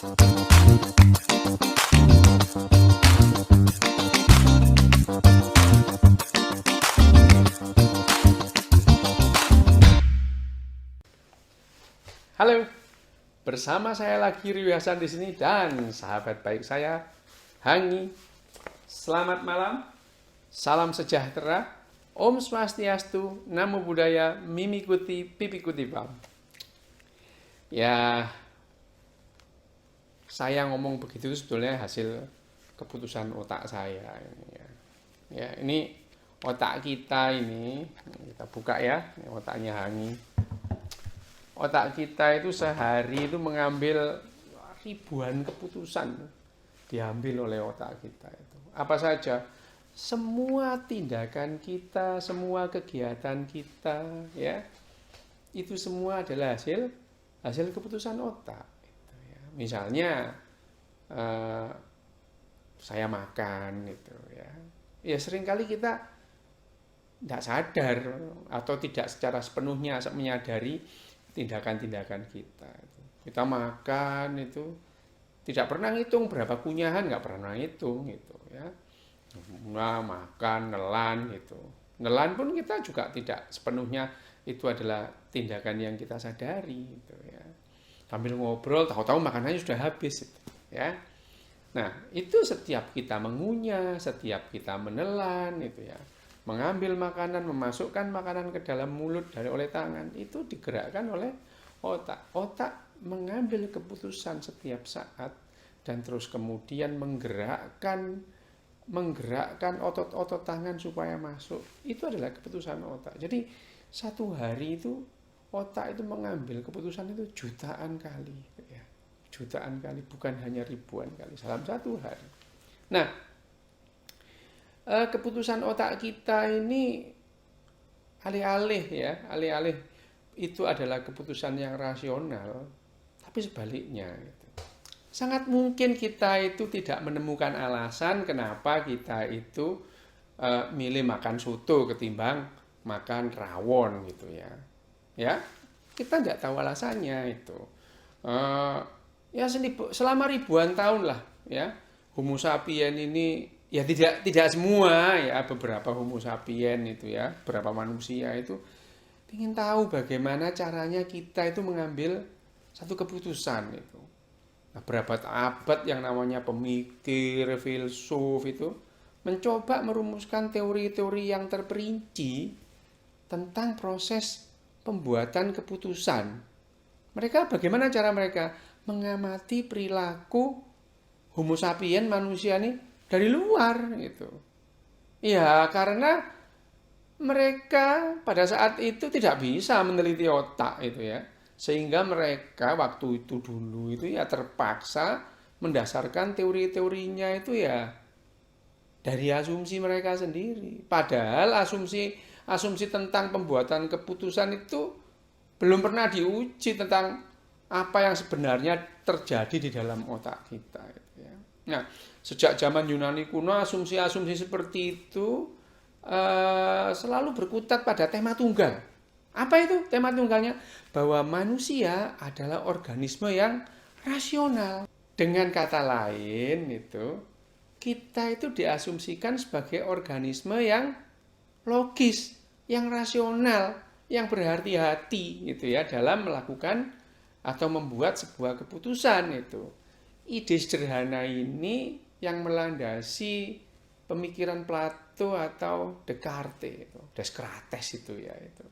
Halo, bersama saya lagi Rio Hasan di sini dan sahabat baik saya Hangi. Selamat malam, salam sejahtera, Om Swastiastu, Namo Buddhaya, Mimi Kuti, Pipi Kuti Bam. Ya, saya ngomong begitu sebetulnya hasil keputusan otak saya. Ya, ini otak kita ini, kita buka ya, ini otaknya Hangi. Otak kita itu sehari itu mengambil ribuan keputusan diambil oleh otak kita itu. Apa saja? Semua tindakan kita, semua kegiatan kita, ya, itu semua adalah hasil keputusan otak. Gitu, ya. Misalnya saya makan, gitu, ya. Ya seringkali kita tidak sadar atau tidak secara sepenuhnya menyadari tindakan-tindakan kita. Kita makan itu tidak pernah ngitung berapa kunyahan, nggak pernah ngitung gitu ya. Makan, nelan gitu. Nelan pun kita juga tidak sepenuhnya itu adalah tindakan yang kita sadari gitu ya. Sambil ngobrol tahu-tahu makanannya sudah habis gitu, ya. Nah, itu setiap kita mengunyah, setiap kita menelan itu ya. Mengambil makanan, memasukkan makanan ke dalam mulut oleh tangan, itu digerakkan oleh otak. Otak mengambil keputusan setiap saat dan terus kemudian menggerakkan otot-otot tangan supaya masuk. Itu adalah keputusan otak. Jadi satu hari itu otak itu mengambil keputusan itu jutaan kali, ya. Jutaan kali, bukan hanya ribuan kali dalam satu hari. Nah, keputusan otak kita ini alih-alih itu adalah keputusan yang rasional, tapi sebaliknya gitu. Sangat mungkin kita itu tidak menemukan alasan kenapa kita itu milih makan soto ketimbang makan rawon gitu ya. Ya, kita tidak tahu alasannya itu. Ya selama ribuan tahun lah ya, Homo sapien ini ya tidak semua ya, beberapa Homo sapien itu ya, beberapa manusia itu ingin tahu bagaimana caranya kita itu mengambil satu keputusan itu. Nah, berabad-abad yang namanya pemikir, filsuf itu mencoba merumuskan teori-teori yang terperinci tentang proses pembuatan keputusan. Bagaimana cara mereka mengamati perilaku Homo sapien manusia nih dari luar gitu. Ya, karena mereka pada saat itu tidak bisa meneliti otak itu ya. Sehingga mereka waktu itu dulu itu ya terpaksa mendasarkan teori-teorinya itu ya dari asumsi mereka sendiri. Padahal asumsi tentang pembuatan keputusan itu belum pernah diuji tentang apa yang sebenarnya terjadi di dalam otak kita gitu ya. Nah, sejak zaman Yunani kuno asumsi-asumsi seperti itu selalu berkutat pada tema tunggal. Apa itu tema tunggalnya? Bahwa manusia adalah organisme yang rasional. Dengan kata lain itu, kita itu diasumsikan sebagai organisme yang logis, yang rasional, yang berhati-hati gitu ya dalam melakukan atau membuat sebuah keputusan itu. Ide sederhana ini yang melandasi pemikiran Plato atau Descartes itu ya itu.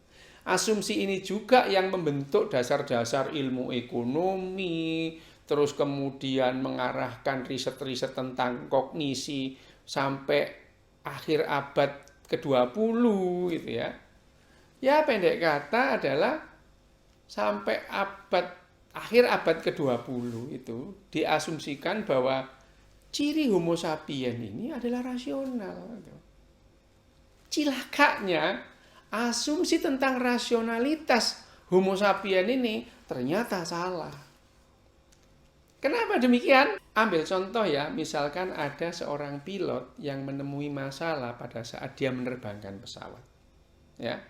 Asumsi ini juga yang membentuk dasar-dasar ilmu ekonomi, terus kemudian mengarahkan riset-riset tentang kognisi sampai akhir abad ke-20 gitu ya. Ya pendek kata adalah sampai akhir abad ke-20 itu diasumsikan bahwa ciri Homo sapien ini adalah rasional. Cilakanya, asumsi tentang rasionalitas Homo sapien ini ternyata salah. Kenapa demikian? Ambil contoh ya, misalkan ada seorang pilot yang menemui masalah pada saat dia menerbangkan pesawat. Ya.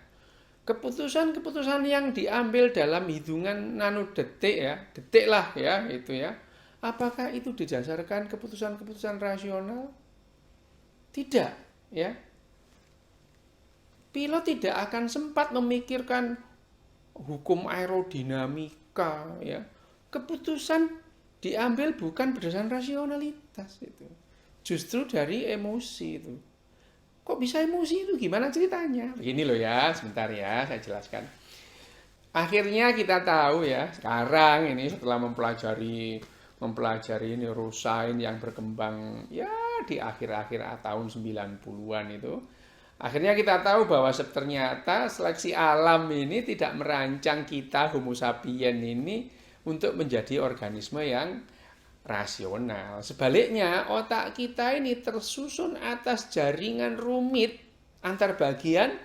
Keputusan-keputusan yang diambil dalam hitungan nanodetik ya, detik lah ya, itu ya. Apakah itu didasarkan keputusan-keputusan rasional? Tidak, ya. Pilot tidak akan sempat memikirkan hukum aerodinamika, ya. Keputusan diambil bukan berdasarkan rasionalitas itu. Justru dari emosi itu. Kok bisa emosi itu? Gimana ceritanya? Begini loh ya, sebentar ya, saya jelaskan. Akhirnya kita tahu ya, sekarang ini setelah mempelajari neuroscience yang berkembang ya di akhir-akhir tahun 90-an itu. Akhirnya kita tahu bahwa ternyata seleksi alam ini tidak merancang kita Homo sapiens ini untuk menjadi organisme yang rasional. Sebaliknya, otak kita ini tersusun atas jaringan rumit antar bagian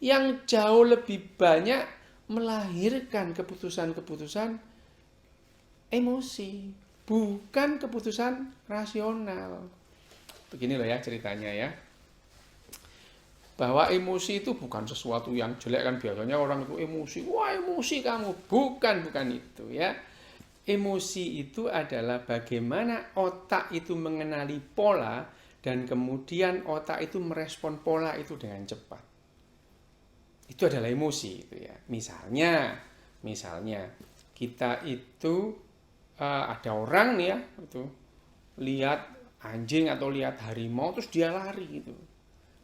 yang jauh lebih banyak melahirkan keputusan-keputusan emosi, bukan keputusan rasional. Begini loh ya ceritanya ya. Bahwa emosi itu bukan sesuatu yang jelek, kan biasanya orang itu emosi, wah emosi kamu, bukan itu ya. Emosi itu adalah bagaimana otak itu mengenali pola dan kemudian otak itu merespon pola itu dengan cepat. Itu adalah emosi itu ya. Misalnya kita itu ada orang nih ya, itu lihat anjing atau lihat harimau terus dia lari gitu.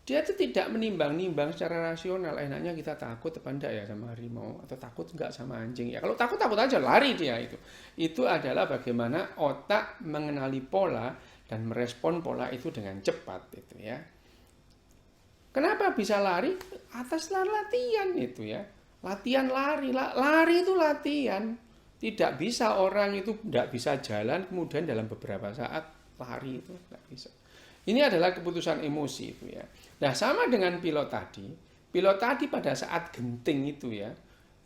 Dia itu tidak menimbang-nimbang secara rasional, enaknya kita takut apa enggak ya sama harimau, atau takut enggak sama anjing ya. Kalau takut aja lari dia itu. Itu adalah bagaimana otak mengenali pola dan merespon pola itu dengan cepat itu ya. Kenapa bisa lari? Atas latihan itu ya. Latihan lari. Lari itu latihan. Tidak bisa orang itu tidak bisa jalan kemudian dalam beberapa saat lari itu tidak bisa. Ini adalah keputusan emosi itu ya. Nah, sama dengan pilot tadi. Pilot tadi pada saat genting itu ya,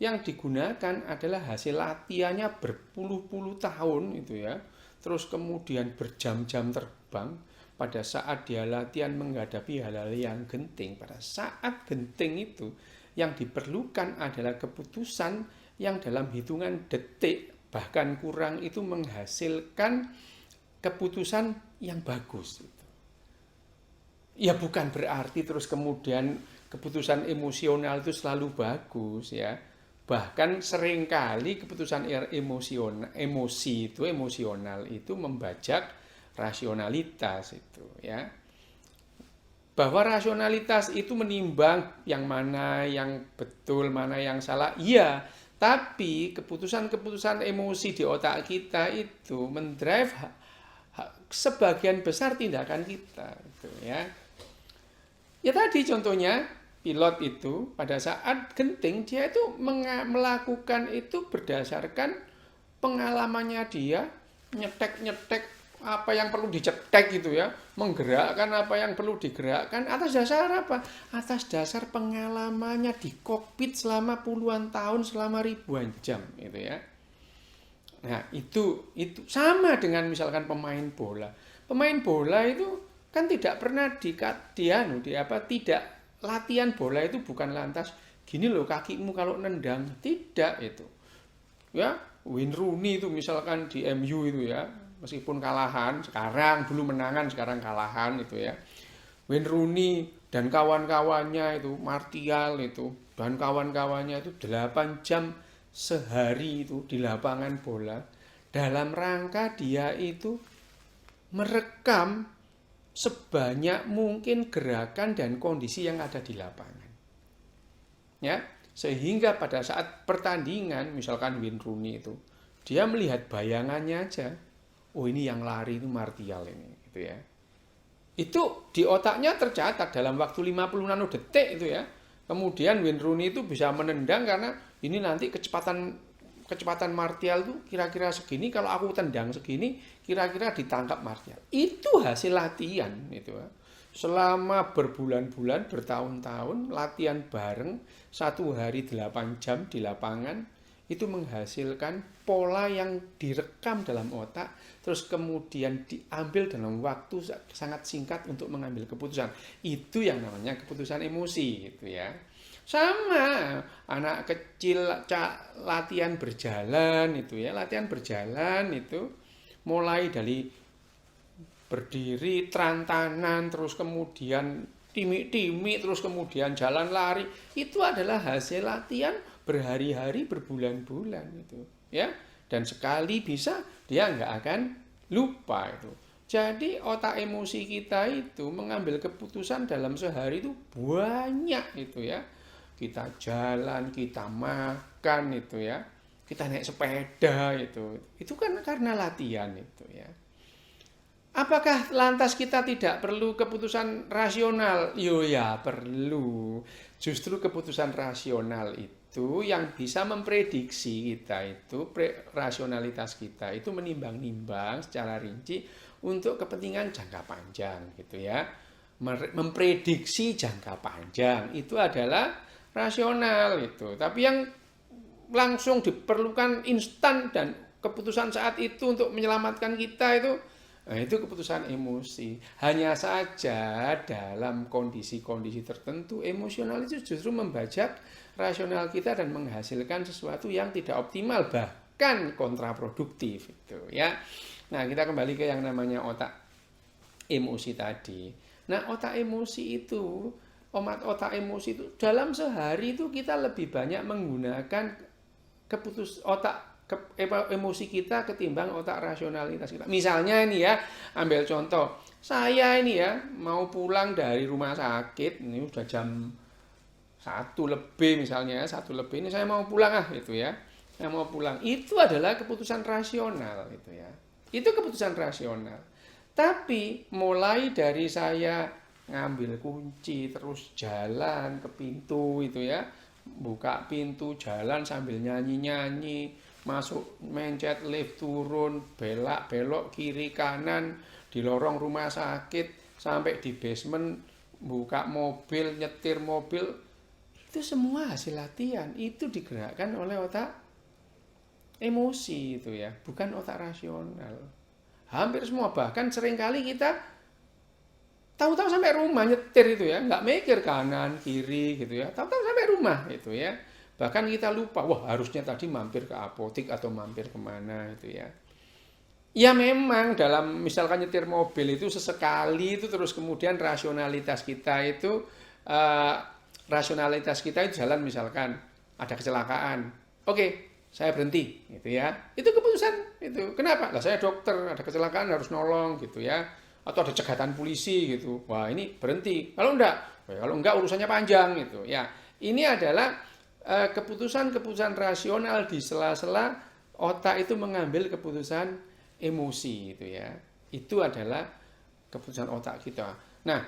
yang digunakan adalah hasil latihannya berpuluh-puluh tahun itu ya. Terus kemudian berjam-jam terbang. Pada saat dia latihan menghadapi hal-hal yang genting, pada saat genting itu yang diperlukan adalah keputusan yang dalam hitungan detik bahkan kurang itu menghasilkan keputusan yang bagus. Ya bukan berarti terus kemudian keputusan emosional itu selalu bagus ya. Bahkan seringkali keputusan emosional itu membajak rasionalitas itu ya. Bahwa rasionalitas itu menimbang yang mana yang betul, mana yang salah. Iya, tapi keputusan-keputusan emosi di otak kita itu mendrive sebagian besar tindakan kita gitu ya. Ya tadi contohnya pilot itu pada saat genting dia itu melakukan itu berdasarkan pengalamannya dia, nyetek apa yang perlu dicetek gitu ya, menggerakkan apa yang perlu digerakkan atas dasar apa? Atas dasar pengalamannya di kokpit selama puluhan tahun, selama ribuan jam gitu ya. Nah, itu sama dengan misalkan pemain bola. Pemain bola itu kan tidak pernah tidak latihan bola itu bukan lantas gini loh kakimu kalau nendang, tidak itu. Ya, Wayne Rooney itu misalkan di MU itu ya, meskipun kalahan, dulu menangan, sekarang kalahan itu ya. Wayne Rooney dan kawan-kawannya itu, Martial itu, dan kawan-kawannya itu 8 jam sehari itu di lapangan bola. Dalam rangka dia itu merekam sebanyak mungkin gerakan dan kondisi yang ada di lapangan. Ya, sehingga pada saat pertandingan, misalkan Wayne Rooney itu, dia melihat bayangannya aja. Oh ini yang lari itu Martial ini gitu ya. Itu di otaknya tercatat dalam waktu 50 nanodetik itu ya. Kemudian Wayne Rooney itu bisa menendang karena ini nanti kecepatan Martial itu kira-kira segini, kalau aku tendang segini kira-kira ditangkap Martial. Itu hasil latihan itu ya. Selama berbulan-bulan, bertahun-tahun latihan bareng, 1 hari 8 jam di lapangan, itu menghasilkan pola yang direkam dalam otak, terus kemudian diambil dalam waktu sangat singkat untuk mengambil keputusan. Itu yang namanya keputusan emosi gitu ya. Sama anak kecil latihan berjalan itu ya, latihan berjalan itu mulai dari berdiri, terantanan, terus kemudian timik-timik, terus kemudian jalan lari, itu adalah hasil latihan berhari-hari, berbulan-bulan itu, ya. Dan sekali bisa dia nggak akan lupa itu. Jadi otak emosi kita itu mengambil keputusan dalam sehari itu banyak itu ya. Kita jalan, kita makan itu ya. Kita naik sepeda itu. Itu kan karena latihan itu ya. Apakah lantas kita tidak perlu keputusan rasional? Yo ya perlu. Justru keputusan rasional itu yang bisa memprediksi kita itu, rasionalitas kita itu menimbang-nimbang secara rinci untuk kepentingan jangka panjang gitu ya. Memprediksi jangka panjang itu adalah rasional itu. Tapi yang langsung diperlukan instan dan keputusan saat itu untuk menyelamatkan kita itu, nah, itu keputusan emosi. Hanya saja dalam kondisi-kondisi tertentu emosional itu justru membajak rasional kita dan menghasilkan sesuatu yang tidak optimal, bahkan kontraproduktif itu ya. Nah, kita kembali ke yang namanya otak emosi tadi. Nah, otak emosi itu dalam sehari itu kita lebih banyak menggunakan emosi kita ketimbang otak rasionalitas kita. Misalnya ini ya, ambil contoh. Saya ini ya mau pulang dari rumah sakit, ini udah jam 1 lebih misalnya, 1 lebih ini saya mau pulang itu ya. Saya mau pulang. Itu adalah keputusan rasional itu ya. Itu keputusan rasional. Tapi mulai dari saya ngambil kunci terus jalan ke pintu itu ya, buka pintu, jalan sambil nyanyi-nyanyi, masuk mencet lift, turun, belok kiri kanan di lorong rumah sakit sampai di basement, buka mobil, nyetir mobil, itu semua hasil latihan. Itu digerakkan oleh otak emosi itu ya, bukan otak rasional. Hampir semua, bahkan seringkali kita tahu-tahu sampai rumah nyetir itu ya, nggak mikir kanan kiri gitu ya, tahu-tahu sampai rumah itu ya. Bahkan kita lupa, wah harusnya tadi mampir ke apotik atau mampir kemana itu ya. Ya memang dalam misalkan nyetir mobil itu sesekali itu terus kemudian rasionalitas kita itu jalan misalkan ada kecelakaan. Oke, saya berhenti gitu ya. Itu keputusan itu. Kenapa? Lah saya dokter, ada kecelakaan harus nolong gitu ya. Atau ada cegatan polisi gitu. Wah, ini berhenti. Kalau enggak urusannya panjang gitu ya. Ini adalah keputusan-keputusan rasional di sela-sela otak itu mengambil keputusan emosi itu ya. Itu adalah keputusan otak kita. Nah,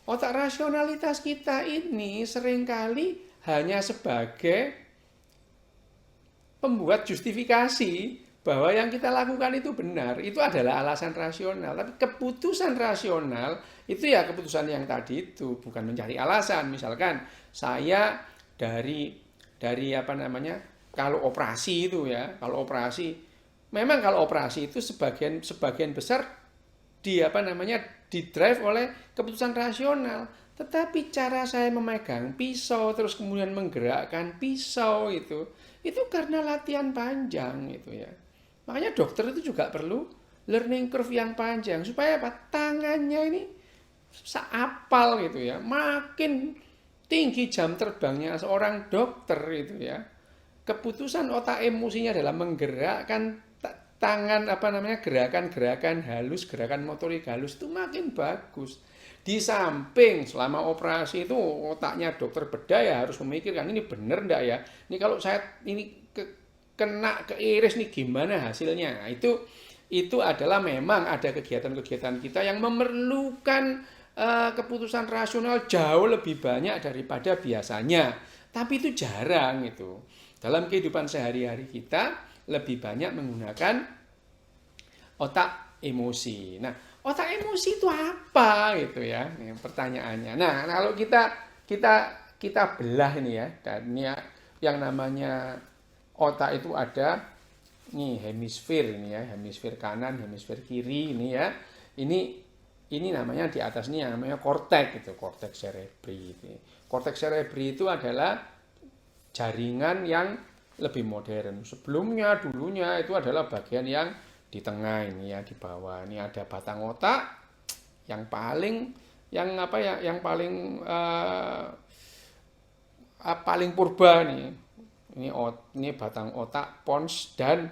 otak rasionalitas kita ini seringkali hanya sebagai pembuat justifikasi bahwa yang kita lakukan itu benar, itu adalah alasan rasional. Tapi keputusan rasional itu ya keputusan yang tadi itu, bukan mencari alasan. Misalkan saya dari kalau operasi itu ya, kalau operasi itu sebagian besar di drive oleh keputusan rasional. Tetapi cara saya memegang pisau terus kemudian menggerakkan pisau itu karena latihan panjang itu ya. Makanya dokter itu juga perlu learning curve yang panjang supaya tangannya ini seapal gitu ya. Makin tinggi jam terbangnya seorang dokter itu ya. Keputusan otak emosinya dalam menggerakkan tangan gerakan-gerakan halus, gerakan motorik halus itu makin bagus. Di samping selama operasi itu otaknya dokter bedah ya harus memikirkan ini benar enggak ya. Ini kalau saya kena ke iris nih gimana hasilnya. Nah, itu adalah memang ada kegiatan-kegiatan kita yang memerlukan keputusan rasional jauh lebih banyak daripada biasanya. Tapi itu jarang itu. Dalam kehidupan sehari-hari kita lebih banyak menggunakan otak emosi. Nah, otak emosi itu apa gitu ya? Ini pertanyaannya. Nah, kalau kita belah ini ya, dan ini ya, yang namanya otak itu ada nih hemisfer ini ya, hemisfer kanan, hemisfer kiri ini ya. Ini namanya di atas ini yang namanya korteks itu, korteks cerebri. Korteks cerebri itu adalah jaringan yang lebih modern. Dulunya itu adalah bagian yang di tengah ini ya, di bawah ini ada batang otak yang paling paling purba nih. Ini batang otak pons, dan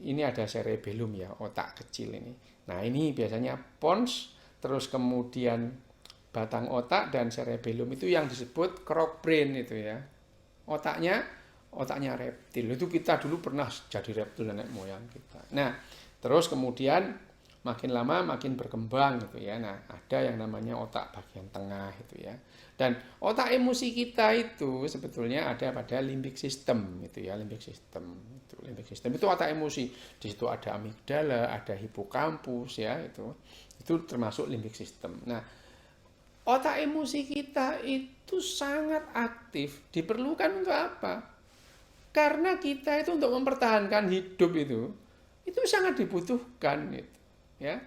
ini ada cerebellum ya, otak kecil ini. Nah, ini biasanya pons, terus kemudian batang otak dan cerebellum itu yang disebut croc brain itu ya. Otaknya reptil. Itu kita dulu pernah jadi reptil nenek moyang kita. Nah, terus kemudian makin lama makin berkembang gitu ya. Nah, ada yang namanya otak bagian tengah itu ya. Dan otak emosi kita itu sebetulnya ada pada limbic system itu ya, limbic system. Limbic system itu otak emosi. Di situ ada amigdala, ada hipokampus ya, itu termasuk limbic system. Nah, otak emosi kita itu sangat aktif, diperlukan untuk apa? Karena kita itu untuk mempertahankan hidup itu sangat dibutuhkan gitu, ya.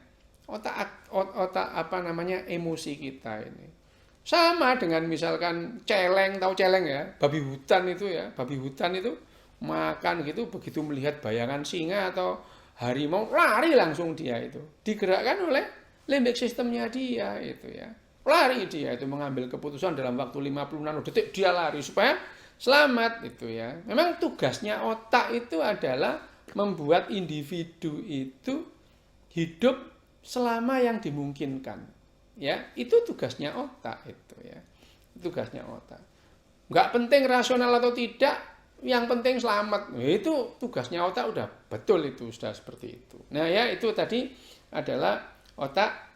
Otak emosi kita ini. Sama dengan misalkan celeng, tahu celeng ya, babi hutan itu ya, babi hutan itu makan gitu, begitu melihat bayangan singa atau harimau, lari langsung dia itu, digerakkan oleh limbic sistemnya dia itu ya. Lari dia itu, mengambil keputusan dalam waktu 50 nanodetik, dia lari supaya selamat itu ya. Memang tugasnya otak itu adalah membuat individu itu hidup selama yang dimungkinkan. Ya, itu tugasnya otak itu ya. Tugasnya otak. Nggak penting rasional atau tidak, yang penting selamat. Itu tugasnya otak, udah betul itu, sudah seperti itu. Nah, ya itu tadi adalah otak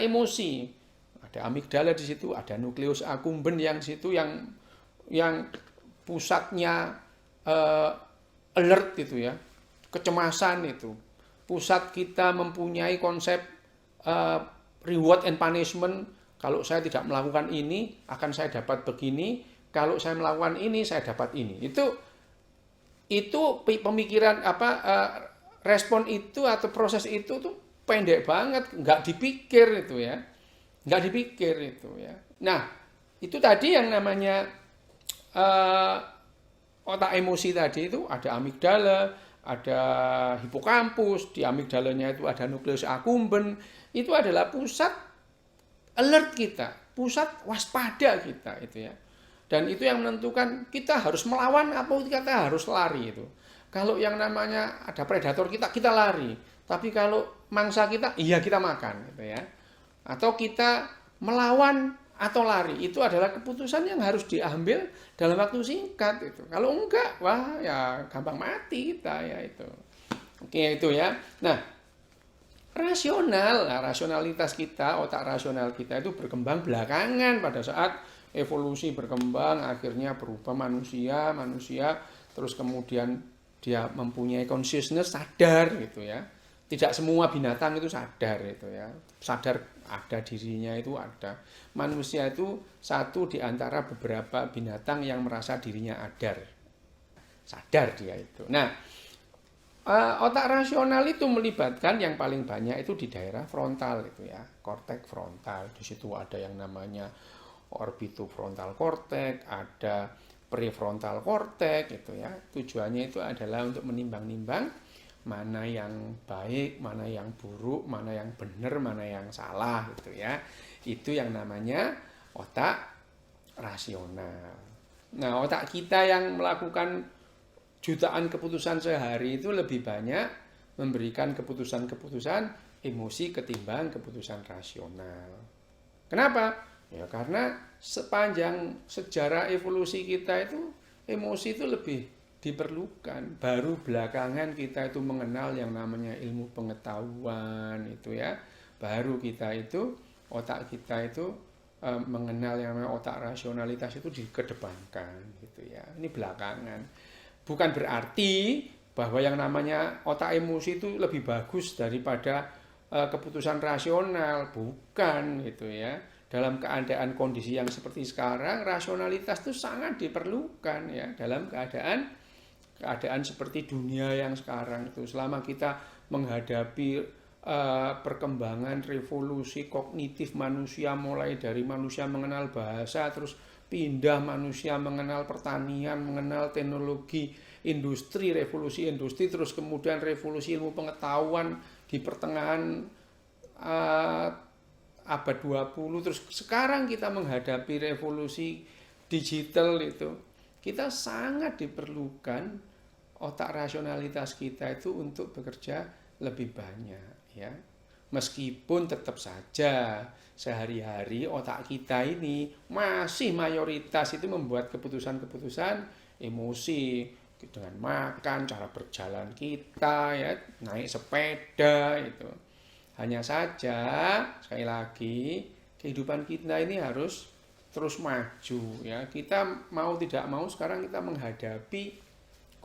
emosi. Ada amigdala di situ, ada nukleus accumbens yang situ yang pusatnya alert itu ya, kecemasan itu. Pusat kita mempunyai konsep reward and punishment. Kalau saya tidak melakukan ini, akan saya dapat begini. Kalau saya melakukan ini, saya dapat ini. Itu pemikiran respon itu atau proses itu tuh pendek banget, nggak dipikir itu ya, nggak dipikir itu ya. Nah, itu tadi yang namanya otak emosi tadi itu ada amigdala, ada hipokampus, di amigdalanya itu ada nukleus accumbens. Itu adalah pusat alert kita, pusat waspada kita itu ya. Dan itu yang menentukan kita harus melawan apa kita harus lari itu. Kalau yang namanya ada predator kita lari. Tapi kalau mangsa kita, iya kita makan gitu ya. Atau kita melawan atau lari, itu adalah keputusan yang harus diambil dalam waktu singkat itu. Kalau enggak, wah ya gampang mati kita ya itu. Oke itu ya. Nah, rasionalitas kita, otak rasional kita itu berkembang belakangan pada saat evolusi berkembang, akhirnya berubah manusia, terus kemudian dia mempunyai consciousness, sadar gitu ya. Tidak semua binatang itu sadar itu ya. Sadar ada dirinya itu ada. Manusia itu satu di antara beberapa binatang yang merasa dirinya sadar dia itu. Nah, otak rasional itu melibatkan yang paling banyak itu di daerah frontal itu ya, korteks frontal. Di situ ada yang namanya orbitofrontal cortex, ada prefrontal cortex gitu ya. Tujuannya itu adalah untuk menimbang-nimbang mana yang baik, mana yang buruk, mana yang benar, mana yang salah gitu ya. Itu yang namanya otak rasional. Nah, otak kita yang melakukan jutaan keputusan sehari itu lebih banyak memberikan keputusan-keputusan emosi ketimbang keputusan rasional. Kenapa? Ya karena sepanjang sejarah evolusi kita itu emosi itu lebih diperlukan. Baru belakangan kita itu mengenal yang namanya ilmu pengetahuan itu ya. Baru kita itu, otak kita itu mengenal yang namanya otak rasionalitas itu dikedepankan gitu ya. Ini belakangan. Bukan berarti bahwa yang namanya otak emosi itu lebih bagus daripada keputusan rasional, bukan gitu ya. Dalam keadaan kondisi yang seperti sekarang, rasionalitas itu sangat diperlukan ya dalam keadaan seperti dunia yang sekarang itu. Selama kita menghadapi perkembangan revolusi kognitif manusia, mulai dari manusia mengenal bahasa, terus pindah manusia mengenal pertanian, mengenal teknologi industri, revolusi industri, terus kemudian revolusi ilmu pengetahuan di pertengahan eh, abad 20, terus sekarang kita menghadapi revolusi digital itu. Kita sangat diperlukan otak rasionalitas kita itu untuk bekerja lebih banyak, ya. Meskipun tetap saja sehari-hari otak kita ini masih mayoritas itu membuat keputusan-keputusan emosi dengan makan, cara berjalan kita, ya, naik sepeda itu. Hanya saja sekali lagi kehidupan kita ini harus terus maju, ya. Kita mau tidak mau sekarang kita menghadapi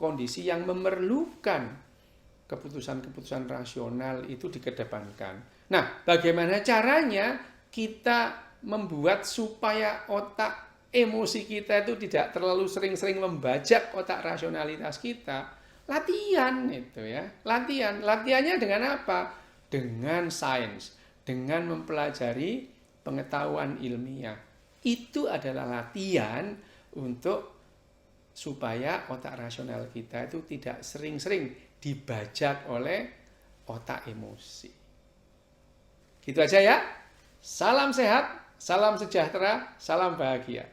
kondisi yang memerlukan keputusan-keputusan rasional itu dikedepankan. Nah, bagaimana caranya kita membuat supaya otak emosi kita itu tidak terlalu sering-sering membajak otak rasionalitas kita? Latihan itu, ya. Latihan. Latihannya dengan apa? Dengan sains, dengan mempelajari pengetahuan ilmiah. Itu adalah latihan untuk supaya otak rasional kita itu tidak sering-sering dibajak oleh otak emosi. Gitu aja ya. Salam sehat, salam sejahtera, salam bahagia.